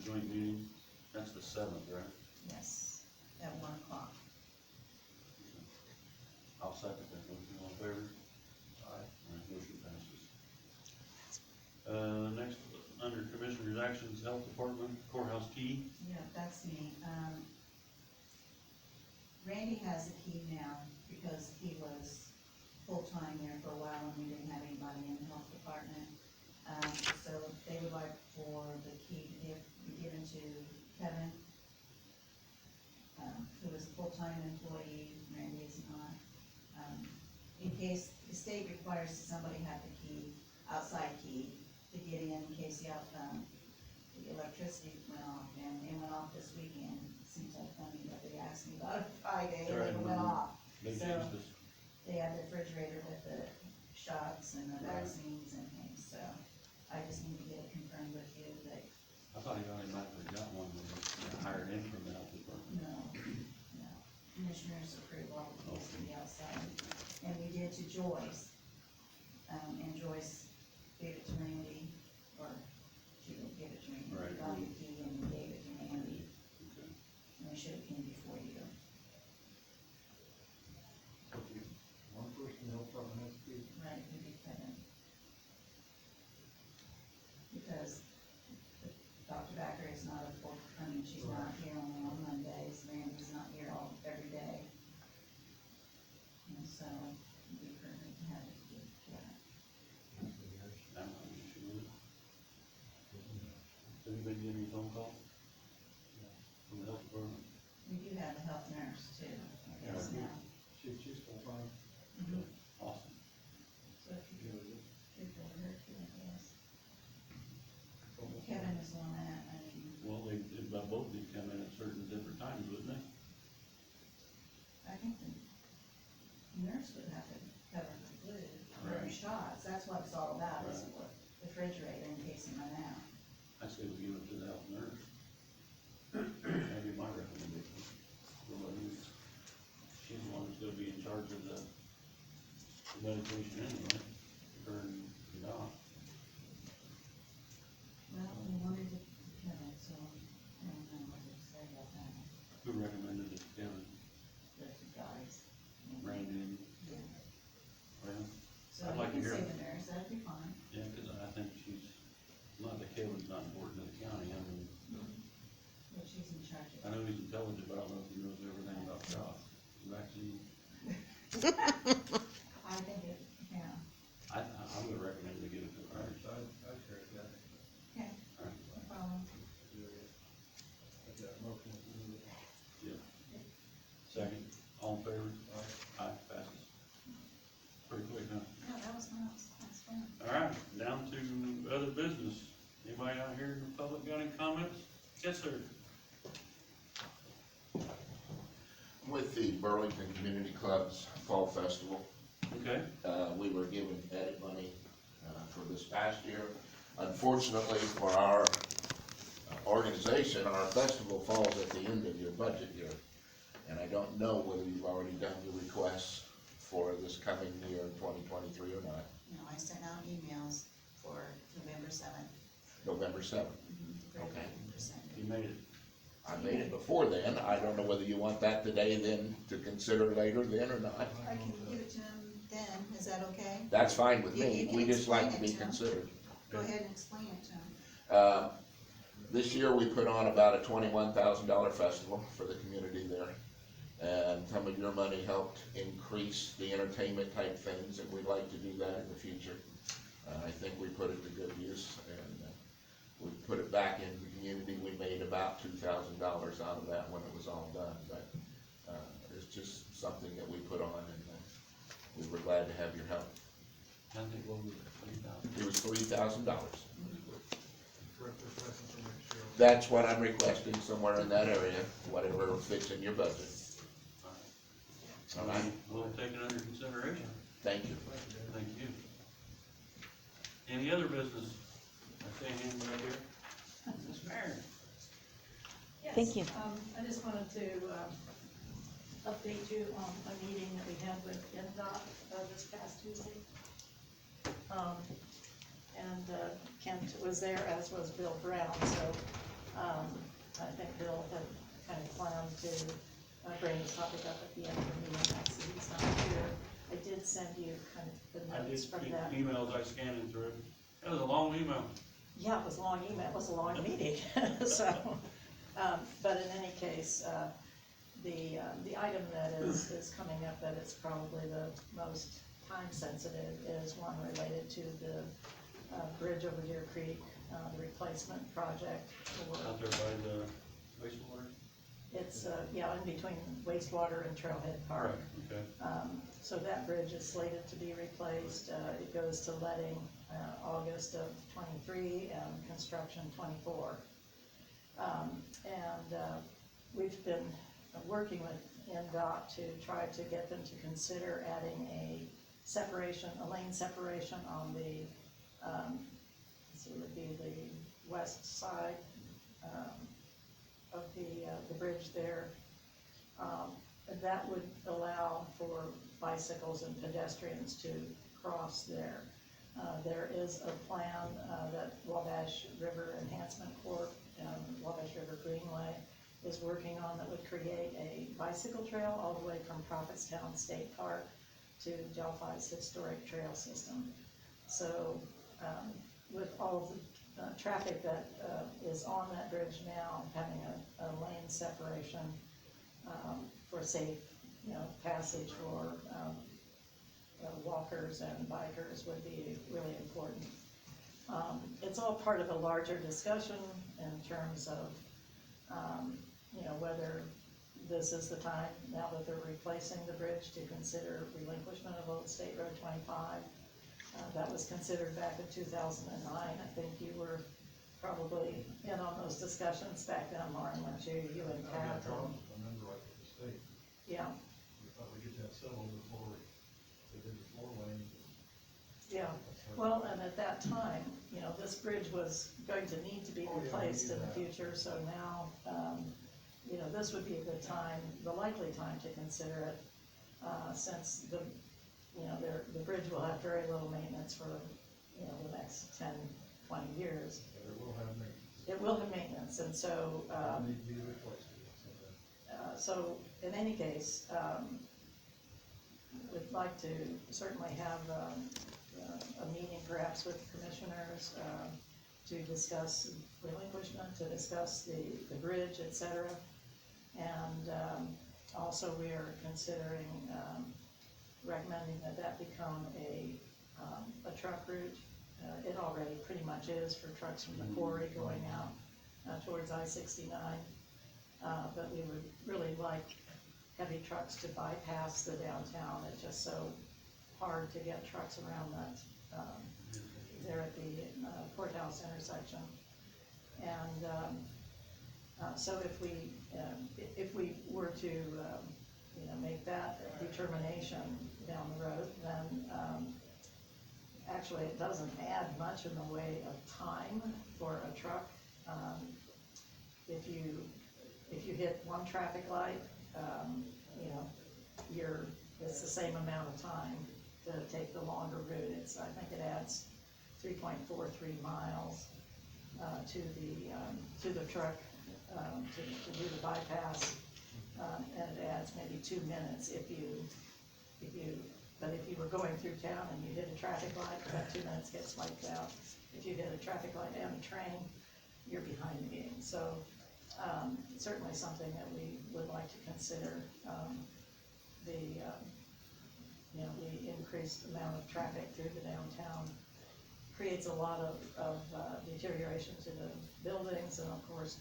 joint meeting, that's the 7th, right? Yes, at 1 o'clock. I'll second that motion, all in favor? Aye. Alright, motion passes. Next, under Commissioners' Actions, Health Department, courthouse key. Yeah, that's me. Randy has a key now because he was full-time there for a while and we didn't have anybody in the health department. So they would like for the key to be given to Kevin, who is a full-time employee. Randy is not. In case the state requires somebody have the key, outside key, to get in case the electricity went off, and it went off this weekend. It seems like funny that they asked me about it Friday, and it went off. They So, changed this. they had the refrigerator with the shots and the vaccines and things, so I just need to get it confirmed with you that, I thought he automatically got one when he hired in from the health department. no, commissioners approve all the keys to the outside. And we did to Joyce, and Joyce gave it to Randy, or she didn't give it to Randy, Right. got the key and gave it to Randy, Okay. and we should have came before you. One person in the health department has to be. Right, we did Kevin. Because Dr. Backer is not a full, she's not here only on Mondays, Randy's not here every day. And so, we currently have it to Kevin. I'm not an issue with it. Has anybody given you a phone call? From the health department? We do have a health nurse too, I guess Yeah. now. She's full time. Mhm. Awesome. So if you could go to her too, I guess. Kevin is the one that, I mean, Well, they both did come in at certain different times, wouldn't they? I think the nurse would have to cover the flu, or Right. shots, that's what it's all about, is Right. the refrigerator in case it run out. I say we give it to the health nurse. That'd be my recommendation. Well, she's the one that's gonna be in charge of the medication anyway, her and the doc. Well, we wanted to Kevin, so I don't know what to say about that, Who recommended it, Kevin? the two guys. Randy? Yeah, Well, so I'd you like to can hear say it. the nurse, that'd be fine, Yeah, cause I think she's, not that Kevin's not important to the county, I mean, but she's in charge I of it. know he's intelligent, but I don't know if he knows everything about shots, vaccine. I think it, yeah, I would recommend to give it to her. I'd share that. okay, Alright. no problem. I've got a motion. Yeah. Second, all in favor? Aye, passes. Pretty quick, huh? Yeah, that was nice, that's fun. Alright, down to other business. Anybody out here in the public got any comments? Yes, sir. With the Burlington Community Club's Fall Festival, Okay, we were given edit money for this past year. Unfortunately for our organization, our festival falls at the end of your budget year. And I don't know whether you've already done your requests for this coming year, 2023, or not. No, I sent out emails for November 7th. November 7th. For Okay. 50%. you made it. I made it before then. I don't know whether you want that today then to consider later then or not. I can give it to him then, is that okay? That's fine with You me. can We just like to explain be it to 'em. considered. Go ahead and explain it to him. This year, we put on about a $21,000 festival for the community there. And some of your money helped increase the entertainment type things, and we'd like to do that in the future. I think we put it to good use, and we put it back in the community. We made about $2,000 out of that when it was all done, but it's just something that we put on, and we were glad to have your help. I think what was it, It was $3,000. Requesting from next year. That's what I'm requesting, somewhere in that area, whatever fits in your budget. All right, We'll take it under consideration. thank you. Thank you. Any other business? I see a hand right here. Ms. Marion. Yes, Thank you. I just wanted to, update you on a meeting that we had with NDOT, this past Tuesday. And Kent was there, as was Bill Brown, so, I think Bill had kind of planned to bring this topic up at the end of the meeting, I see he's not here. I did send you kind of the I did notes from get that. emails, I scanned it through. It was a long email. Yeah, it was a long email, it was a long meeting, so, but in any case, the item that is coming up that is probably the most time sensitive is one related to the, bridge over Deer Creek, the replacement project for, Out there by the wastewater. it's, yeah, in between wastewater and Trailhead Park. Okay. So that bridge is slated to be replaced, it goes to letting, August of '23 and construction '24. We've been working with NDOT to try to get them to consider adding a lane separation on the, so it would be the west side, of the bridge there. That would allow for bicycles and pedestrians to cross there. There is a plan, that Wabash River Enhancement Corp. And Wabash River Greenway is working on that would create a bicycle trail all the way from Prophetstown State Park to Delphi's historic trail system. So, with all of the traffic that is on that bridge now, having a lane separation for safe, passage for walkers and bikers would be really important. It's all part of a larger discussion in terms of, whether this is the time, now that they're replacing the bridge, to consider relinquishment of Old State Road 25. That was considered back in 2009. I think you were probably in on those discussions back then, Lauren, weren't you? You and Pat. I remember right with the state, Yeah, we thought we'd get that settled before they did the 4 lane. yeah. Well, and at that time, this bridge was going to need to be Oh, yeah, we replaced knew in the that. future, so now, this would be a good time, the likely time to consider it, since the bridge will have very little maintenance for, the next 10, 20 years. But it will have maintenance. It will have maintenance, and so, It'll need to be replaced. so in any case, we'd like to certainly have, a meeting perhaps with the commissioners, to discuss relinquishment, to discuss the bridge, et cetera. And, also we are considering, recommending that become a truck route. It already pretty much is for trucks from the quarry going out, towards I-69. But we would really like heavy trucks to bypass the downtown. It's just so hard to get trucks around that, there at the courthouse intersection. And, so if we were to, make that determination down the road, then, actually it doesn't add much in the way of time for a truck. If you hit one traffic light, it's the same amount of time to take the longer route. I think it adds 3.43 miles, to the truck, to do the bypass. And it adds maybe 2 minutes but if you were going through town and you hit a traffic light, that 2 minutes gets wiped out. If you hit a traffic light and a train, you're behind the game. So, certainly something that we would like to consider, the increased amount of traffic through the downtown creates a lot of deterioration to the buildings, and of course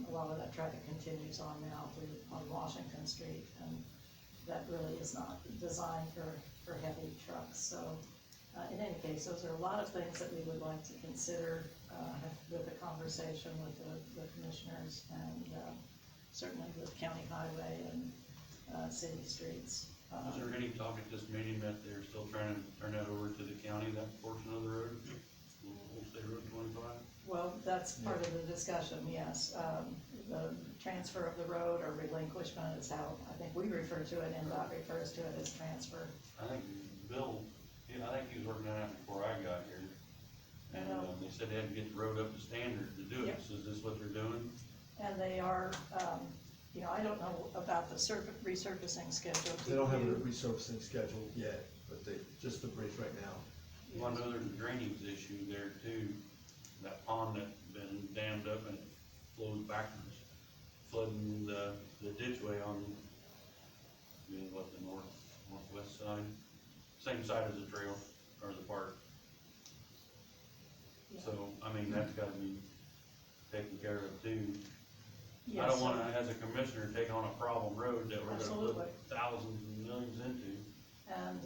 a lot of that traffic continues on now on Washington Street, and that really is not designed for heavy trucks. So, in any case, those are a lot of things that we would like to consider, with the conversation with the commissioners, and, certainly with county highway and, city streets. Was there any talk at this meeting that they're still trying to turn that over to the county, that portion of the road? Old State Road 25? Well, that's part of the discussion, yes. The transfer of the road or relinquishment is how I think we refer to it, and NDOT refers to it as transfer. I think Bill, I think he was working on that before I got here. I And know. they said they had to get the road up to standard to do it, Yep. so is this what they're doing? And they are, you know, I don't know about the resurfacing schedule. They don't have a Do you? resurfacing schedule yet, but they, just the bridge right now. Well, I know there's a drainage issue there too, that pond that been dammed up and it flows backwards, flooding the ditchway on, what, the northwest side? Same side as the trail, or the park. Yeah. So, I mean, that's gotta be taken care of too. I Yes, don't so- wanna, as a commissioner, take on a problem road that we're gonna Absolutely. put thousands and millions into. And,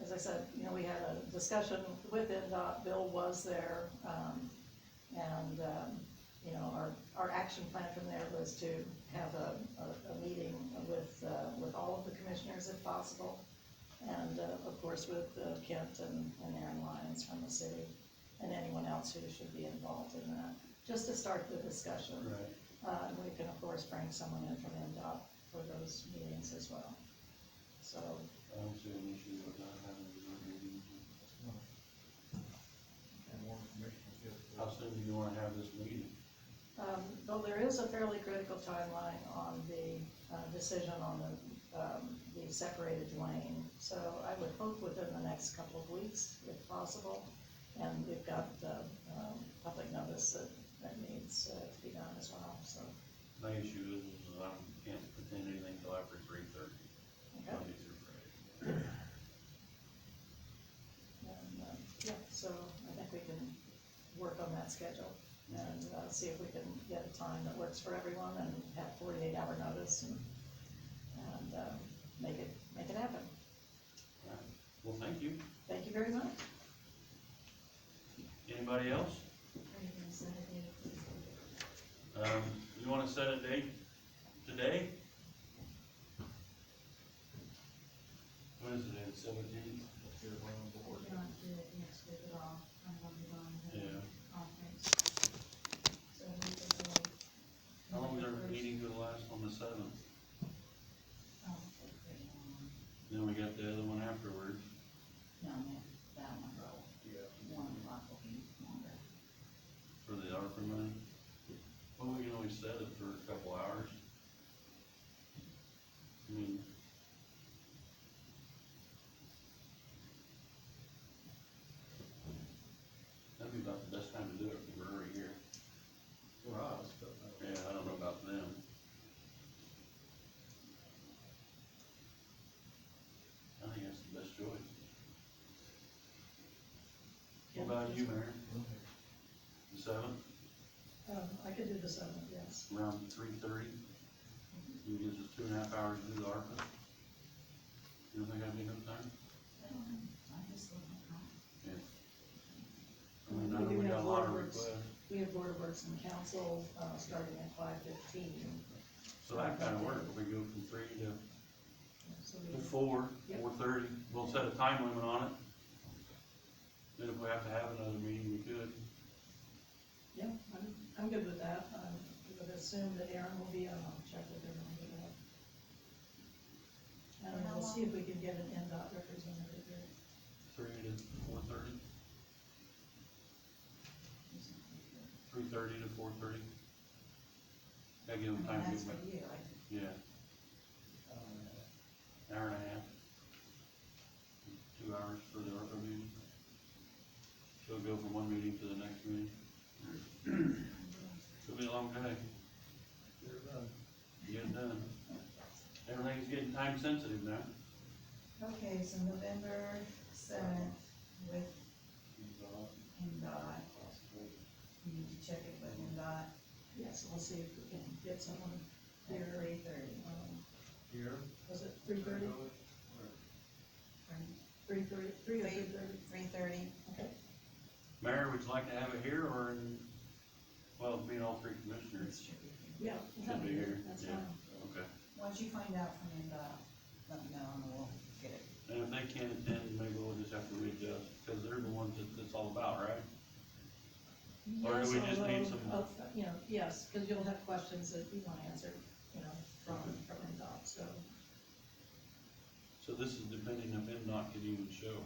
as I said, you know, we had a discussion with NDOT, Bill was there, and, you know, our action plan from there was to have a meeting with all of the commissioners if possible, and, of course, with Kent and Aaron Lyons from the city, and anyone else who should be involved in that, just to start the discussion. Right. And we can, of course, bring someone in from NDOT for those meetings as well, so. I don't see an issue with not having a road meeting. And more information will get. How soon do you wanna have this meeting? Though there is a fairly critical timeline on the, decision on the separated lane, so I would hope within the next couple of weeks, if possible. And we've got, public notice that needs to be done as well, so, My issue is I can't attend anything till after 3:30, okay. Monday through Friday. And, yeah, so I think we can work on that schedule and, see if we can get a time that works for everyone and have 48-hour notice and, make it happen. Alright. Well, thank you. Thank you very much. Anybody else? Are you gonna set a date? You wanna set a date today? What is it, 17th? You don't do it next week at all, I'm gonna be gone to Yeah. the conference. So we could go. How long is our November meeting gonna last on the 7th? 1st. Oh, that's pretty long. Then we got the other one afterwards. No, that one, 1 o'clock will be longer. For the ARPA money? Well, we can always set it for a couple hours. I mean. That'd be about the best time to do it, because we're already here. Yeah, I don't know about them. I think that's the best choice. What about you, Mayor? The 7th, I could do the 7th, yes. around 3:30? It gives us 2.5 hours to do the ARPA. You don't think that'd be enough time? I just look at that. Yeah. I mean, I know we got a lot of requests, We have Board of Works and Council, starting at 5:15. so that kinda work, if we go from 3 So to we, 4, Yep. 4:30, we'll set a time limit on it. Then if we have to have another meeting, we could. yeah, I'm good with that. I would assume that Aaron will be on, I'll check with everyone for that. And then we'll see if we can get an NDOT representative here. 3 to 4:30? 3:30 to 4:30? Gotta give them time to That's get for back. you, right? Yeah, hour and a half. 2 hours for the ARPA meeting. She'll go from one meeting to the next meeting. It'll be a long day. Get it done. Everything's getting time sensitive now. Okay, so November 7th with NDOT. You need to check it with NDOT. Yes, we'll see if we can get someone At here. 3:30. Here? Was it 3:30? 3:30, 3 or 3:30? 3:30. Okay. Mayor, would you like to have it here or in, well, being all 3 commissioners? Yeah. Should be here, That's yeah. fine. Okay. Once you find out from NDOT, let me know and we'll get it. And if they can't attend, maybe we'll just have to readjust, because they're the ones that it's all about, right? Or do we Yes, just need although, some- you know, yes, because you'll have questions that you want answered, you know, from NDOT, so. So this is depending if NDOT can even show.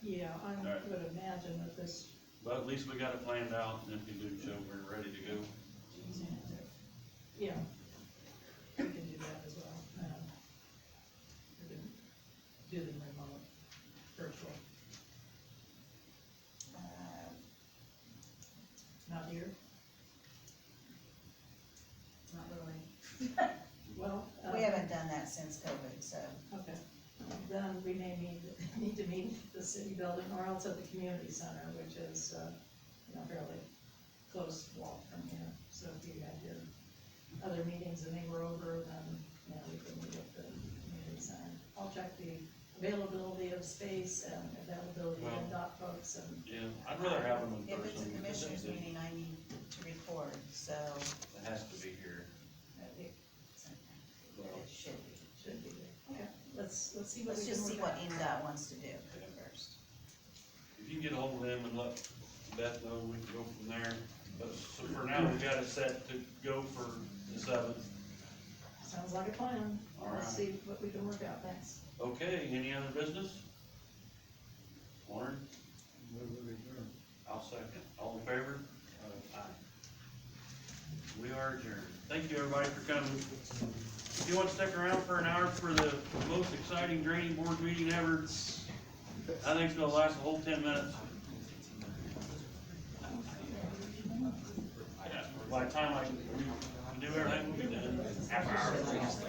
Yeah, I Alright. would imagine that this But at least we got it planned out, and if you do show, we're ready to go. Yeah, we can do that as well. We can do them remote, virtual, not here. Not really. Well. We haven't done that since COVID, so. Okay, then we may need to meet at the city building or else at the community center, which is, fairly close walk from here. So if you had your other meetings and they were over, then, we could meet at the community center. I'll check the availability of space and availability of dock folks and. Yeah, I'd rather have them in If person. it's a because commissioners it- meeting, I need to record, so It has to be here. it should be. Should be there. Okay, let's see what Let's we can just see work what out. NDOT wants to do first. If you can get ahold of them and let Beth know, we can go from there. But, so for now, we got it set to go for the 7th. Sounds like a plan. All Let's right. see what we can work out, thanks. Okay, any other business? Warren, Move it adjourned. I'll second. All in favor? Aye. We are adjourned. Thank you, everybody, for coming. If you want to stick around for an hour for the most exciting drainage board meeting ever, I think it's gonna last a whole 10 minutes. Yeah, by the time I do everything, we'll be done. Half hour.